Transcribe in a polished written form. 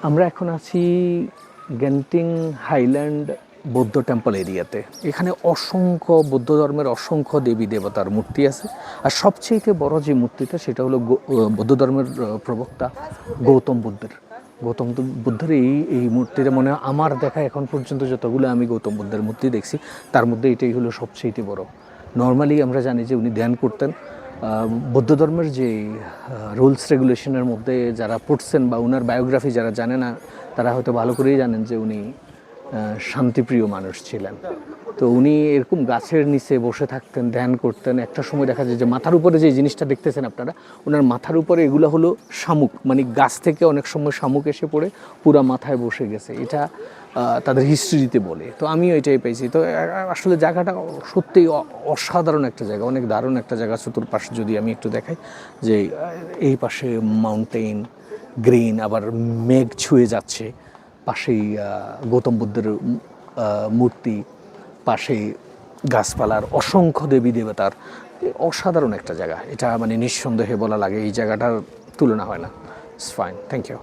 আমরা এখন আছি গেন্টিং হাইল্যান্ড বৌদ্ধ টেম্পল এরিয়াতে। এখানে অসংখ্য বৌদ্ধ ধর্মের অসংখ্য দেবী দেবতার মূর্তি আছে। আর সবচেয়ে বড় যে মূর্তিটা সেটা হলো বৌদ্ধ ধর্মের প্রবক্তা গৌতম বুদ্ধের। গৌতম বুদ্ধের এই মূর্তিটা মনে হয় আমার দেখা এখন পর্যন্ত যতগুলো আমি গৌতম বুদ্ধের মূর্তি দেখছি তার মধ্যে এটাই হলো সবচেয়ে বড়। নর্মালি আমরা জানি যে উনি ধ্যান করতেন। বৌদ্ধ ধর্মের যে রুলস রেগুলেশনের মধ্যে যারা পড়ছেন বা ওনার বায়োগ্রাফি যারা জানে না তারা হয়তো ভালো করেই জানেন যে উনি শান্তিপ্রিয় মানুষ ছিলেন। তো উনি এরকম গাছের নিচে বসে থাকতেন, ধ্যান করতেন। একটা সময় দেখা যায় যে মাথার উপরে যে জিনিসটা দেখতেছেন আপনারা, ওনার মাথার উপরে এগুলো হলো শামুক, মানে গাছ থেকে অনেক সময় শামুক এসে পড়ে পুরা মাথায় বসে গেছে। এটা তাদের হিস্ট্রিতে বলে। তো আমিও এটাই পেয়েছি। তো আসলে জায়গাটা সত্যিই অসাধারণ একটা জায়গা, অনেক দারুণ একটা জায়গা। চতুর্পাশে যদি আমি একটু দেখাই যে এই পাশে মাউন্টেন গ্রিন, আবার মেঘ ছুঁয়ে যাচ্ছে, পাশেই গৌতম বুদ্ধের মূর্তি, পাশে গাছপালার অসংখ্য দেবী দেবতার অসাধারণ একটা জায়গা। এটা মানে নিঃসন্দেহে বলা লাগে এই জায়গাটার তুলনা হয় না। It's fine, thank you.